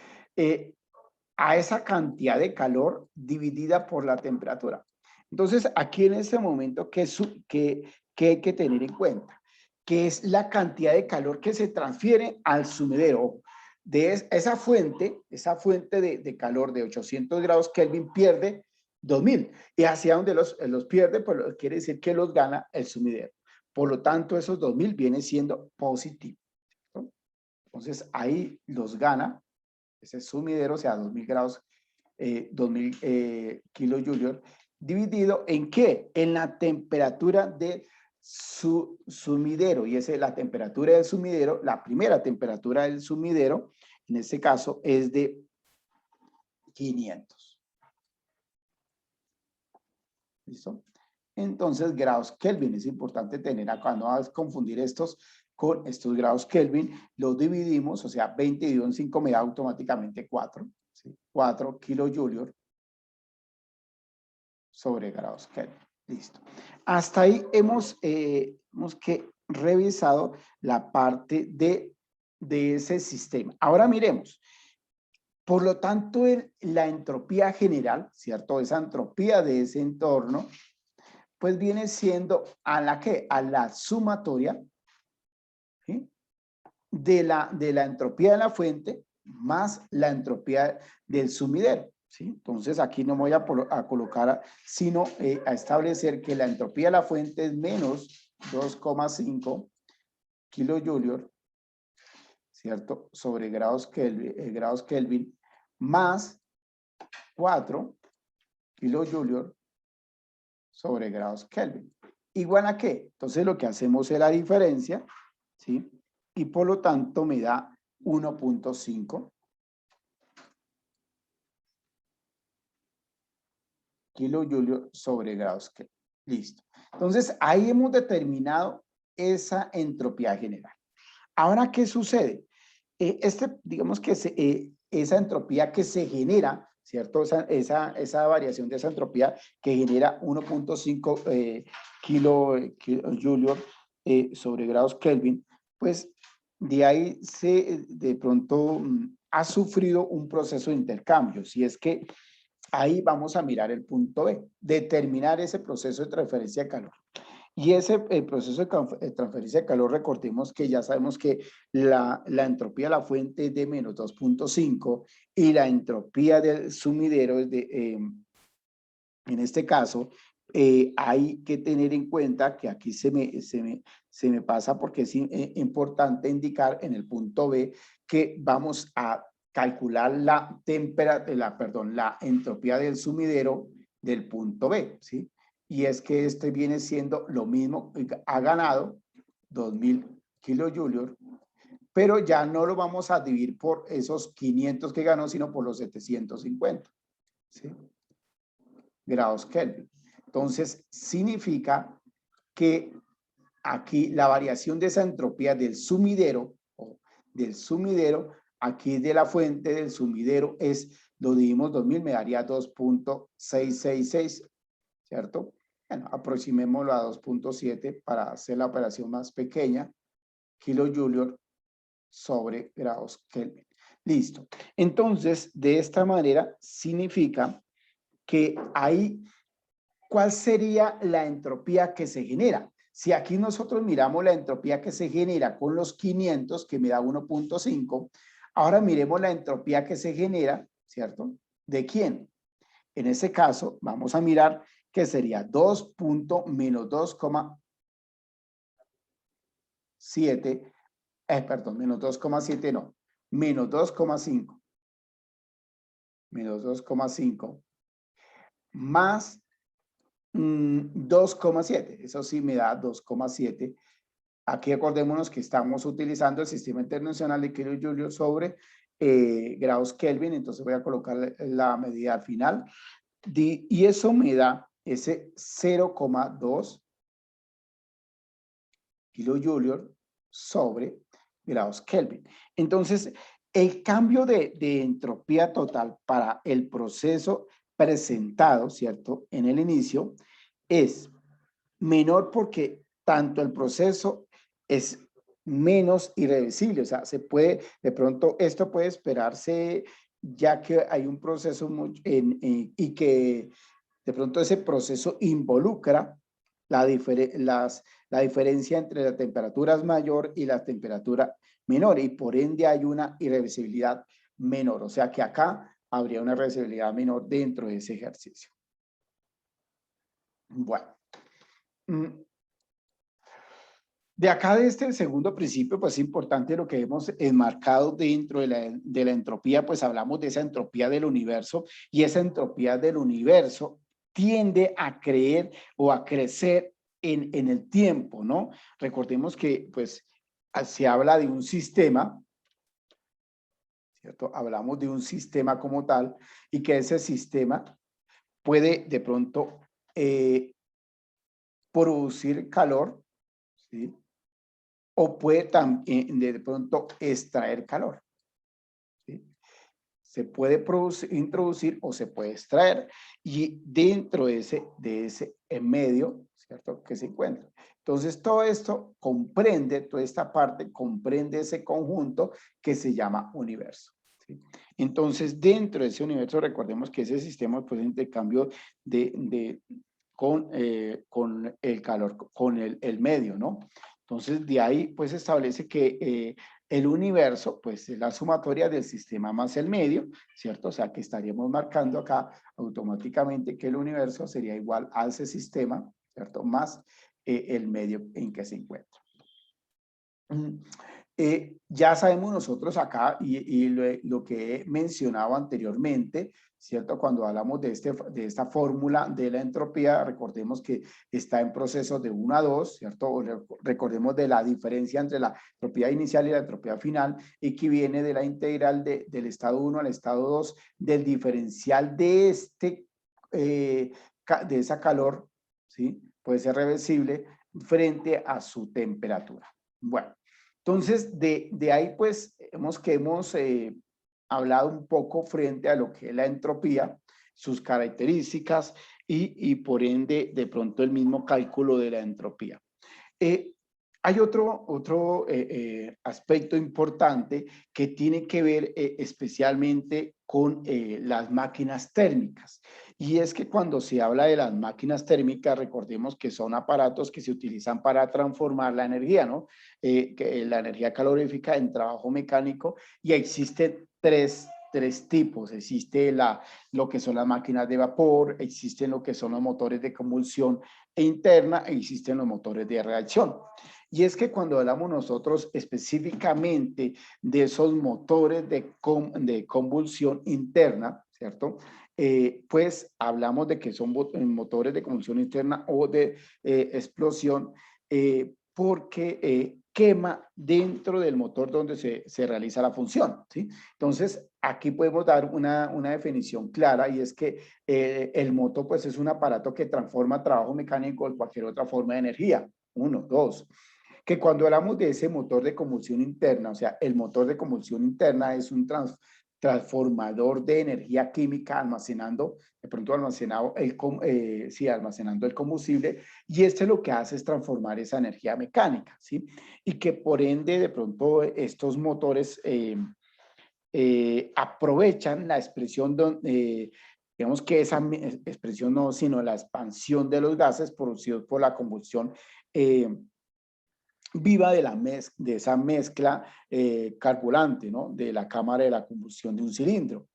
a esa cantidad de calor dividida por la temperatura. Entonces, aquí en este momento, ¿qué hay que tener en cuenta? Que es la cantidad de calor que se transfiere al sumidero. De esa fuente de calor de 800 grados Kelvin pierde 2000. Y hacia donde los pierde, pues quiere decir que los gana el sumidero. Por lo tanto, esos 2000 vienen siendo positivos, ¿no? Entonces, ahí los gana ese sumidero, o sea, 2000 grados, 2000 kilojoule, dividido en ¿qué? En la temperatura de su sumidero. Y esa es la temperatura del sumidero, la primera temperatura del sumidero, en este caso es de 500. ¿Listo? Entonces, grados Kelvin, es importante tener acá, no vas a confundir estos con estos grados Kelvin, los dividimos, o sea, 20 dividido en 5 me da automáticamente 4, ¿sí? 4 kilojoule sobre grados Kelvin. Listo. Hasta ahí hemos revisado la parte de ese sistema. Ahora miremos. Por lo tanto, la entropía general, ¿cierto? Esa entropía de ese entorno, pues viene siendo a la que, a la sumatoria, ¿sí?, de la entropía de la fuente más la entropía del sumidero, ¿sí? Entonces aquí no voy a colocar, sino a establecer que la entropía de la fuente es menos 2,5 kilojoule, ¿cierto? Sobre grados Kelvin más 4 kilojoule sobre grados Kelvin. ¿Igual a qué? Entonces lo que hacemos es la diferencia, ¿sí? Y por lo tanto me da 1,5 kilojoule sobre grados Kelvin. Listo. Entonces ahí hemos determinado esa entropía general. Ahora, ¿qué sucede? Digamos que esa entropía que se genera, ¿cierto? Esa variación de esa entropía que genera 1,5 kilojoule sobre grados Kelvin, pues de ahí de pronto ha sufrido un proceso de intercambio. Si es que ahí vamos a mirar el punto B, determinar ese proceso de transferencia de calor. Y ese el proceso de transferencia de calor, recordemos que ya sabemos que la entropía de la fuente es de menos 2.5 y la entropía del sumidero es de, en este caso, hay que tener en cuenta que aquí se me pasa porque es importante indicar en el punto B que vamos a calcular la temperatura, la entropía del sumidero del punto B, ¿sí? Y es que este viene siendo lo mismo, ha ganado 2000 kilojulios, pero ya no lo vamos a dividir por esos 500 que ganó, sino por los 750, ¿sí? Grados Kelvin. Entonces, significa que aquí la variación de esa entropía del sumidero, aquí de la fuente del sumidero lo dividimos 2000, me daría 2.666, ¿cierto? Bueno, aproximémoslo a 2.7 para hacer la operación más pequeña, kilojulios sobre grados Kelvin. Listo. Entonces, de esta manera significa que hay, ¿cuál sería la entropía que se genera? Si aquí nosotros miramos la entropía que se genera con los 500, que me da 1.5, ahora miremos la entropía que se genera, ¿cierto? ¿De quién? En ese caso, vamos a mirar que sería 2. Menos 2,7, perdón, menos 2,7 no, menos 2,5, menos 2,5, más 2,7, eso sí me da 2,7. Aquí acordémonos que estamos utilizando el sistema internacional de kilojulios sobre grados Kelvin, entonces voy a colocar la medida al final, y eso me da ese 0,2 kilojulios sobre grados Kelvin. Entonces, el cambio de entropía total para el proceso presentado, ¿cierto? En el inicio, es menor porque tanto el proceso es menos irreversible, o sea, se puede, de pronto esto puede esperarse ya que hay un proceso y que de pronto ese proceso involucra la diferencia entre la temperatura mayor y la temperatura menor y por ende hay una irreversibilidad menor, o sea que acá habría una reversibilidad menor dentro de ese ejercicio. Bueno. De acá de este segundo principio, pues es importante lo que hemos enmarcado dentro de la entropía, pues hablamos de esa entropía del universo y esa entropía del universo tiende a creer o a crecer en el tiempo, ¿no? Recordemos que pues se habla de un sistema, ¿cierto? Hablamos de un sistema como tal y que ese sistema puede de pronto producir calor, ¿sí? O puede también de pronto extraer calor, ¿sí? Se puede introducir o se puede extraer y dentro de ese medio, ¿cierto? Que se encuentra. Entonces todo esto comprende, toda esta parte comprende ese conjunto que se llama universo, ¿sí? Entonces dentro de ese universo recordemos que ese sistema pues intercambio con el calor, con el medio, ¿no? Entonces, de ahí, pues, establece que el universo, pues, es la sumatoria del sistema más el medio, ¿cierto? O sea, que estaríamos marcando acá automáticamente que el universo sería igual a ese sistema, ¿cierto? Más el medio en que se encuentra. Ya sabemos nosotros acá, y lo que he mencionado anteriormente, ¿cierto? Cuando hablamos de esta fórmula de la entropía, recordemos que está en proceso de 1 a 2, ¿cierto? Recordemos de la diferencia entre la entropía inicial y la entropía final, y que viene de la integral del estado 1 al estado 2, del diferencial de esa calor, ¿sí? Puede ser reversible frente a su temperatura. Bueno. Entonces, de ahí pues hemos hablado un poco frente a lo que es la entropía, sus características y por ende de pronto el mismo cálculo de la entropía. Hay otro aspecto importante que tiene que ver especialmente con las máquinas térmicas. Y es que cuando se habla de las máquinas térmicas, recordemos que son aparatos que se utilizan para transformar la energía, ¿no? La energía calorífica en trabajo mecánico, y existen tres tipos. Existe lo que son las máquinas de vapor, existen lo que son los motores de combustión interna e existen los motores de reacción. Y es que cuando hablamos nosotros específicamente de esos motores de convulsión interna, ¿cierto? Pues hablamos de que son motores de combustión interna o de explosión, porque quema dentro del motor donde se realiza la función, ¿sí? Entonces, aquí podemos dar una definición clara, y es que el motor pues es un aparato que transforma trabajo mecánico en cualquier otra forma de energía. Uno, dos, que cuando hablamos de ese motor de combustión interna, o sea, el motor de combustión interna es un transformador de energía química almacenando, de pronto almacenado sí, almacenando el combustible, y este lo que hace es transformar esa energía mecánica, ¿sí? Y que por ende, de pronto, estos motores aprovechan la expresión digamos que esa expresión no, sino la expansión de los gases producidos por la combustión viva de esa mezcla carburante, ¿no? De la cámara de la combustión de un cilindro.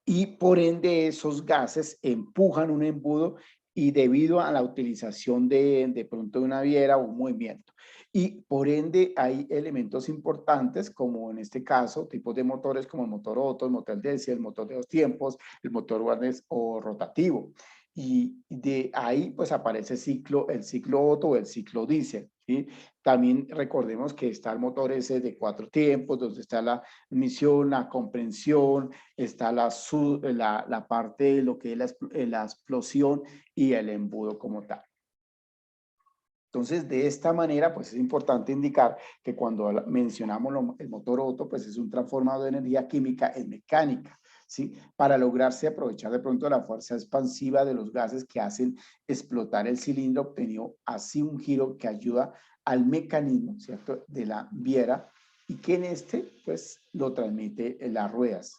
Y por ende esos gases empujan un embudo, y debido a la utilización de pronto de una viera o un movimiento. Y por ende hay elementos importantes, como en este caso, tipos de motores como el motor Otto, el motor diésel, el motor de dos tiempos, el motor Warnes o rotativo. Y de ahí pues aparece el ciclo Otto o el ciclo diésel, ¿sí? También recordemos que está el motor ese de cuatro tiempos, donde está la emisión, la comprensión, está la parte de lo que es la explosión y el embudo como tal. Entonces, de esta manera, pues es importante indicar que cuando mencionamos el motor Otto, pues es un transformador de energía química en mecánica, ¿sí? Para lograrse aprovechar de pronto la fuerza expansiva de los gases que hacen explotar el cilindro, obtenido así un giro que ayuda al mecanismo, ¿cierto?, de la viera, y que en este, pues, lo transmite en las ruedas.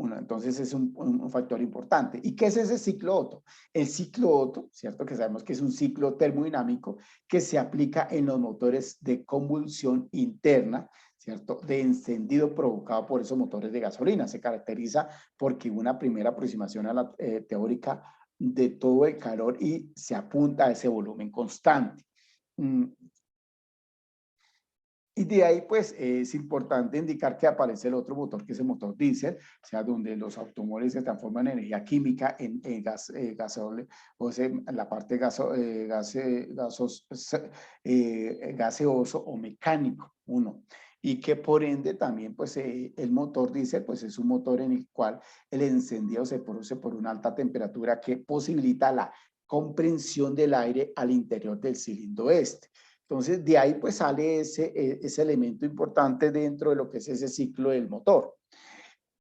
Entonces es un factor importante. ¿Y qué es ese ciclo Otto? El ciclo Otto, ¿cierto? Que sabemos que es un ciclo termodinámico que se aplica en los motores de combustión interna, ¿cierto? De encendido provocado por esos motores de gasolina. Se caracteriza porque una primera aproximación a la teórica de todo el calor y se apunta a ese volumen constante. Y de ahí, pues, es importante indicar que aparece el otro motor, que es el motor diésel, o sea, donde los automóviles se transforman en energía química en gas, gasol, o sea, en la parte gaseoso o mecánico, uno. Y que por ende también, pues, el motor diésel, pues, es un motor en el cual el encendido se produce por una alta temperatura que posibilita la comprensión del aire al interior del cilindro este. Entonces, de ahí pues sale ese elemento importante dentro de lo que es ese ciclo del motor.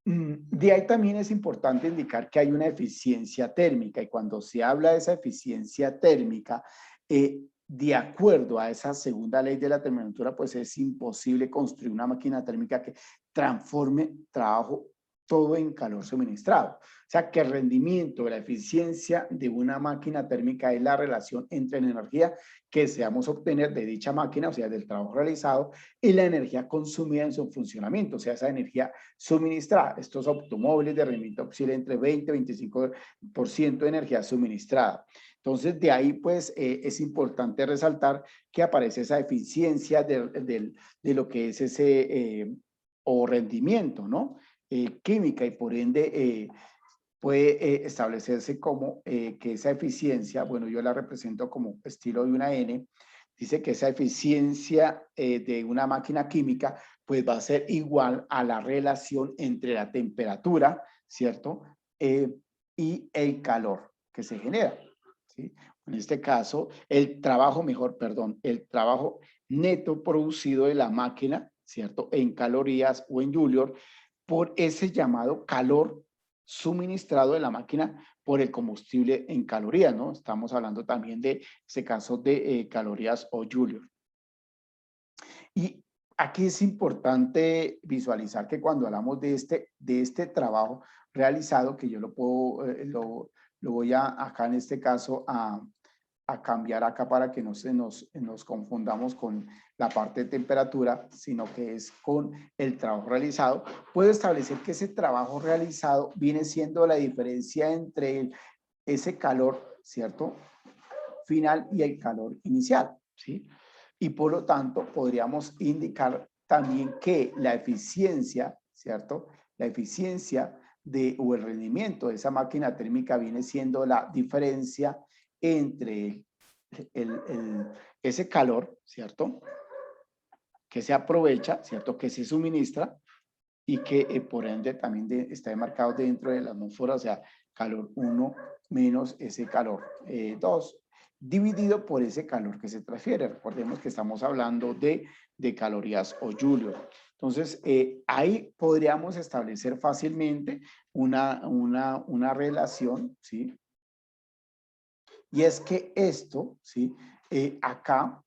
De ahí también es importante indicar que hay una eficiencia térmica, y cuando se habla de esa eficiencia térmica, de acuerdo a esa segunda ley de la termodinámica, pues es imposible construir una máquina térmica que transforme trabajo todo en calor suministrado. O sea, que el rendimiento, la eficiencia de una máquina térmica es la relación entre la energía que deseamos obtener de dicha máquina, o sea, del trabajo realizado, y la energía consumida en su funcionamiento, o sea, esa energía suministrada. Estos automóviles de rendimiento oscilan entre 20 y 25% de energía suministrada. Entonces, de ahí, pues, es importante resaltar que aparece esa eficiencia de lo que es ese o rendimiento, ¿no? Química, y por ende puede establecerse como que esa eficiencia, bueno, yo la represento como estilo de una N, dice que esa eficiencia de una máquina química pues va a ser igual a la relación entre la temperatura, ¿cierto? Y el calor que se genera, ¿sí? En este caso, el trabajo, mejor, perdón, el trabajo neto producido de la máquina, ¿cierto? En calorías o en joule por ese llamado calor suministrado de la máquina por el combustible en calorías, ¿no? Estamos hablando también de ese caso de calorías o joule. Y aquí es importante visualizar que cuando hablamos de este trabajo realizado, que yo lo puedo, lo voy acá en este caso a cambiar acá para que no nos confundamos con la parte de temperatura, sino que es con el trabajo realizado, puedo establecer que ese trabajo realizado viene siendo la diferencia entre ese calor, ¿cierto?, final y el calor inicial, ¿sí? Y por lo tanto podríamos indicar también que la eficiencia, ¿cierto?, la eficiencia o el rendimiento de esa máquina térmica viene siendo la diferencia entre ese calor, ¿cierto?, que se aprovecha, ¿cierto?, que se suministra y que por ende también está enmarcado dentro de la atmósfera, o sea, calor 1 menos ese calor 2, dividido por ese calor que se transfiere. Recordemos que estamos hablando de calorías o joule. Entonces, ahí podríamos establecer fácilmente una relación, ¿sí? Y es que esto, ¿sí? Acá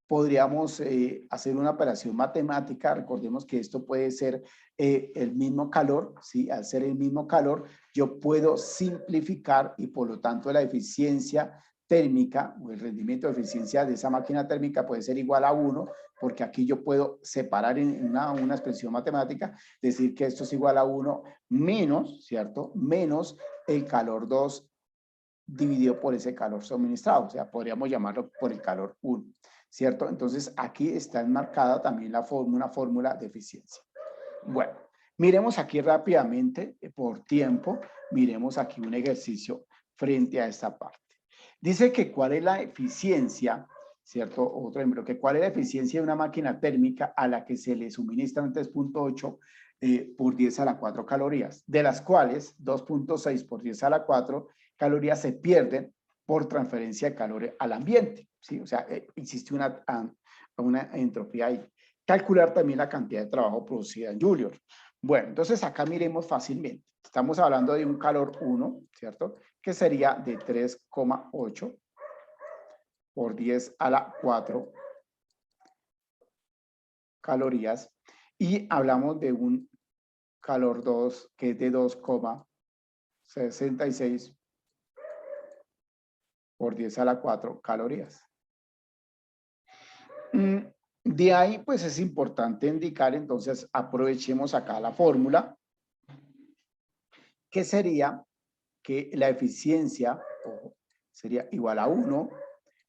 podríamos hacer una operación matemática. Recordemos que esto puede ser el mismo calor, ¿sí? Al ser el mismo calor, yo puedo simplificar y por lo tanto la eficiencia térmica o el rendimiento de eficiencia de esa máquina térmica puede ser igual a 1, porque aquí yo puedo separar en una expresión matemática, decir que esto es igual a 1 menos, ¿cierto? Menos el calor 2 dividido por ese calor suministrado, o sea, podríamos llamarlo por el calor 1, ¿cierto? Entonces, aquí está enmarcada también una fórmula de eficiencia. Bueno, miremos aquí rápidamente, por tiempo, miremos aquí un ejercicio frente a esta parte. Dice que cuál es la eficiencia, ¿cierto? Otro ejemplo, que cuál es la eficiencia de una máquina térmica a la que se le suministran 3.8 por 10 a la 4 calorías, de las cuales 2.6 por 10 a la 4 calorías se pierden por transferencia de calor al ambiente, ¿sí? O sea, existe una entropía ahí. Calcular también la cantidad de trabajo producida en joule. Bueno, entonces acá miremos fácilmente. Estamos hablando de un calor 1, ¿cierto?, que sería de 3,8 por 10 a la 4 calorías. Y hablamos de un calor 2 que es de 2,66 por 10 a la 4 calorías. De ahí, pues es importante indicar, entonces aprovechemos acá la fórmula, que sería que la eficiencia sería igual a 1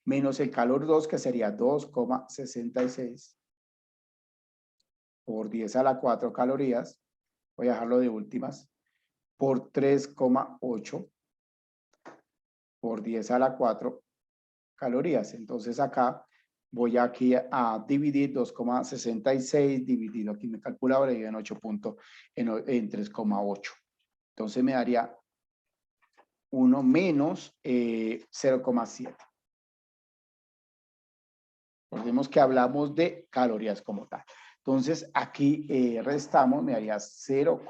menos el calor 2, que sería 2,66 por 10 a la 4 calorías, voy a dejarlo de últimas, por 3,8 por 10 a la 4 calorías. Entonces acá voy aquí a dividir 2,66 dividido aquí en mi calculadora y en 8 puntos en 3,8. Entonces me daría 1 menos 0,7. Recordemos que hablamos de calorías como tal. Entonces aquí restamos, me daría 0,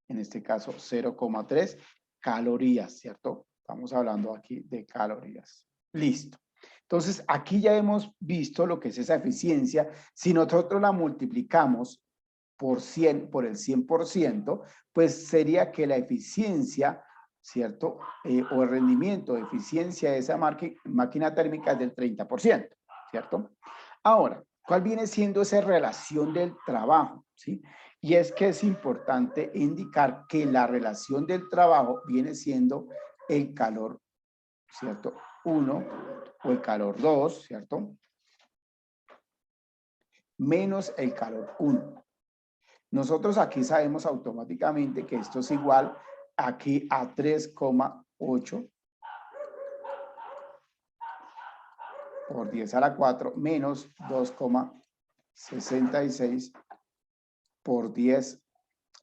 en este caso 0,3 calorías, ¿cierto? Estamos hablando aquí de calorías. Listo. Entonces, aquí ya hemos visto lo que es esa eficiencia. Si nosotros la multiplicamos por 100, por el 100%, pues sería que la eficiencia, ¿cierto? O el rendimiento de eficiencia de esa máquina térmica es del 30%, ¿cierto? Ahora, ¿cuál viene siendo esa relación del trabajo? ¿Sí? Y es que es importante indicar que la relación del trabajo viene siendo el calor, ¿cierto? 1 o el calor 2, ¿cierto? Menos el calor 1. Nosotros aquí sabemos automáticamente que esto es igual aquí a 3,8 por 10 a la 4 menos 2,66 por 10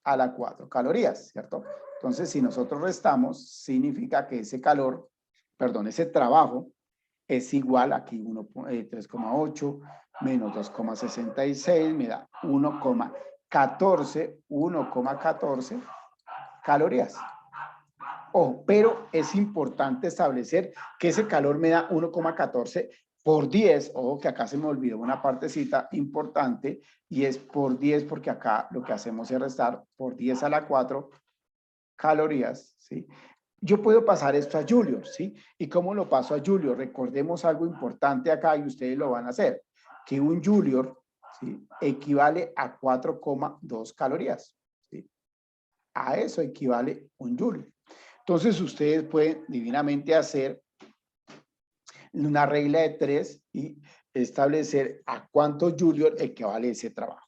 a la 4 calorías, ¿cierto? Entonces, si nosotros restamos, significa que ese calor, perdón, ese trabajo es igual aquí 3,8 menos 2,66 me da 1,14 calorías. Ojo, pero es importante establecer que ese calor me da 1,14 por 10. Ojo que acá se me olvidó una partecita importante y es por 10 porque acá lo que hacemos es restar por 10 a la 4 calorías, ¿sí? Yo puedo pasar esto a Julio, ¿sí? ¿Y cómo lo paso a Julio? Recordemos algo importante acá y ustedes lo van a hacer, que un Julio, ¿sí?, equivale a 4,2 calorías, ¿sí? A eso equivale un Julio. Entonces ustedes pueden divinamente hacer una regla de 3 y establecer a cuánto Julio equivale ese trabajo.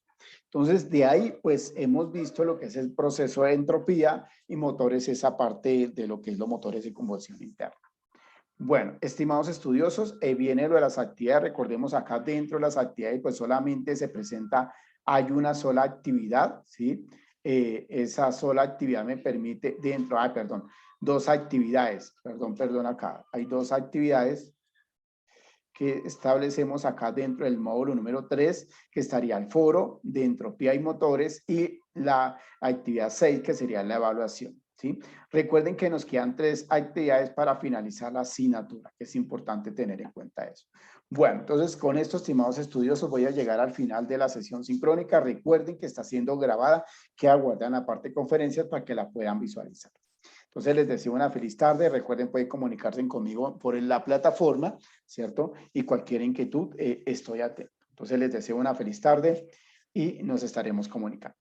Entonces, de ahí, pues, hemos visto lo que es el proceso de entropía y motores, esa parte de lo que es los motores de combustión interna. Bueno, estimados estudiosos, viene lo de las actividades. Recordemos acá dentro de las actividades, pues solamente se presenta, hay una sola actividad, ¿sí? Esa sola actividad me permite dentro, perdón, dos actividades, perdón, acá, hay dos actividades que establecemos acá dentro del módulo número 3, que estaría el foro de entropía y motores y la actividad 6, que sería la evaluación, ¿sí? Recuerden que nos quedan 3 actividades para finalizar la asignatura, que es importante tener en cuenta eso. Bueno, entonces con esto, estimados estudiosos, voy a llegar al final de la sesión sincrónica. Recuerden que está siendo grabada, que aguardan la parte de conferencias para que la puedan visualizar. Entonces les deseo una feliz tarde. Recuerden, pueden comunicarse conmigo por la plataforma, ¿cierto? Y cualquier inquietud, estoy atento. Entonces les deseo una feliz tarde y nos estaremos comunicando.